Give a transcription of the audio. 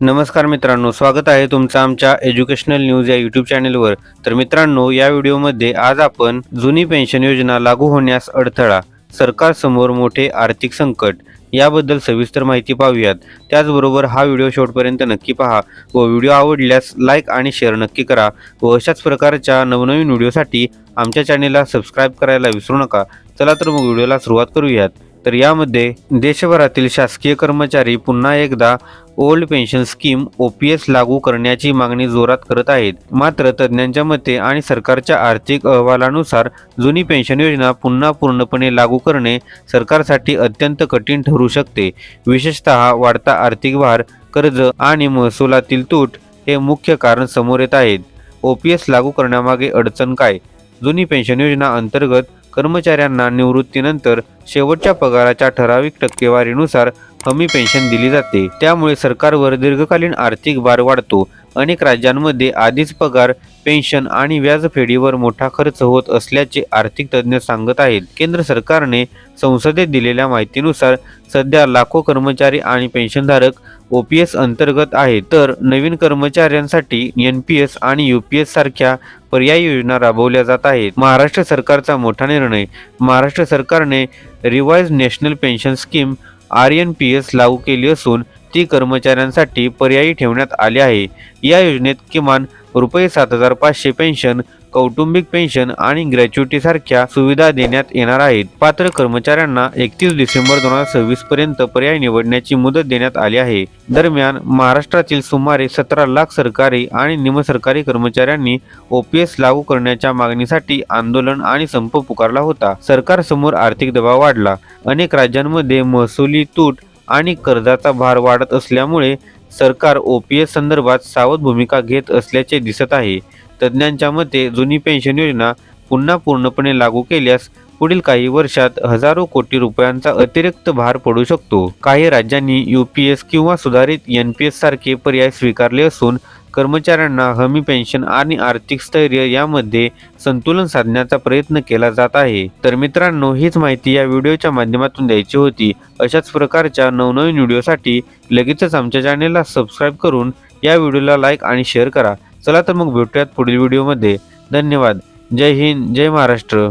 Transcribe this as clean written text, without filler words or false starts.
नमस्कार मित्रांनो, स्वागत आहे तुमचं आमच्या एज्युकेशनल न्यूज या यूट्यूब चॅनलवर. तर मित्रांनो, या व्हिडिओमध्ये आज आपण जुनी पेन्शन योजना लागू होण्यास अडथळा, सरकारसमोर मोठे आर्थिक संकट याबद्दल सविस्तर माहिती पाहूयात. त्याचबरोबर हा व्हिडिओ शेवटपर्यंत नक्की पहा व व्हिडिओ आवडल्यास लाईक आणि शेअर नक्की करा व अशाच प्रकारच्या नवनवीन व्हिडिओसाठी आमच्या चॅनेलला सबस्क्राईब करायला विसरू नका. चला तर मग व्हिडिओला सुरुवात करूयात. तर यामध्ये देशभरातील शासकीय कर्मचारी पुन्हा एकदा ओल्ड पेन्शन स्कीम OPS लागू करण्याची मागणी जोरात करत आहेत. मात्र तज्ज्ञांच्या मते आणि सरकारच्या आर्थिक अहवालानुसार जुनी पेन्शन योजना पुन्हा पूर्णपणे लागू करणे सरकारसाठी अत्यंत कठीण ठरू शकते. विशेषतः वाढता आर्थिक भार, कर्ज आणि महसुलातील तूट हे मुख्य कारण समोर येत आहेत. OPS लागू करण्यामागे अडचण काय? जुनी पेन्शन योजना अंतर्गत कर्मचाऱ्यांना निवृत्तीनंतर शेवटच्या पगाराच्या ठराविक टक्केवारीनुसार हमी पेन्शन दिली जाते. त्यामुळे सरकारवर दीर्घकालीन आर्थिक भार वाढतो. अनेक राज्यांमध्ये आधीच पगार, पेन्शन आणि व्याजफेडीवर मोठा खर्च होत असल्याचे आर्थिक तज्ज्ञ सांगत आहेत. केंद्र सरकारने संसदेत दिलेल्या माहितीनुसार सध्या लाखो कर्मचारी आणि पेन्शनधारक OPS अंतर्गत आहेत, तर नवीन कर्मचाऱ्यांसाठी NPS आणि UPS सारख्या पर्यायी योजना राबवल्या जात आहेत. महाराष्ट्र सरकारचा मोठा निर्णय. महाराष्ट्र सरकारने revise national pension scheme RNPS लागू केली असून ती कर्मचाऱ्यांसाठी पर्यायी ठेवण्यात आली आहे. या योजनेत किमान ₹7,500 पेन्शन, कौटुंबिक पेन्शन आणि ग्रॅच्युटी सारख्या सुविधा देण्यात येणार आहेत. पात्र कर्मचाऱ्यांना 31 डिसेंबर 2026 पर्यंत पर्याय निवडण्याची मुदत देण्यात आली आहे. दरम्यान महाराष्ट्रातील सुमारे 17 लाख सरकारी आणि निमसरकारी कर्मचाऱ्यांनी OPS लागू करण्याच्या मागणीसाठी आंदोलन आणि संप पुकारला होता. सरकारसमोर आर्थिक दबाव वाढला. अनेक राज्यांमध्ये महसुली तूट आणि कर्जाचा भार वाढत असल्यामुळे सरकार OPS संदर्भात सावध भूमिका घेत असल्याचे दिसत आहे. तज्ज्ञांच्या मते जुनी पेन्शन योजना पुन्हा पूर्णपणे लागू केल्यास पुढील काही वर्षात हजारो कोटी रुपयांचा अतिरिक्त भार पडू शकतो. काही राज्यांनी UPS किंवा सुधारित NPS सारखे पर्याय स्वीकारले असून कर्मचाऱ्यांना हमी पेन्शन आणि आर्थिक स्थैर्य यामध्ये संतुलन साधण्याचा प्रयत्न केला जात आहे. तर मित्रांनो, हीच माहिती या व्हिडिओच्या माध्यमातून द्यायची होती. अशाच प्रकारच्या नवनवीन व्हिडिओसाठी लगेचच आमच्या चॅनेलला सबस्क्राईब करून या व्हिडिओला लाईक आणि शेअर करा. चला तर मग भेटूयात पुढील व्हिडिओमध्ये. धन्यवाद. जय हिंद, जय महाराष्ट्र.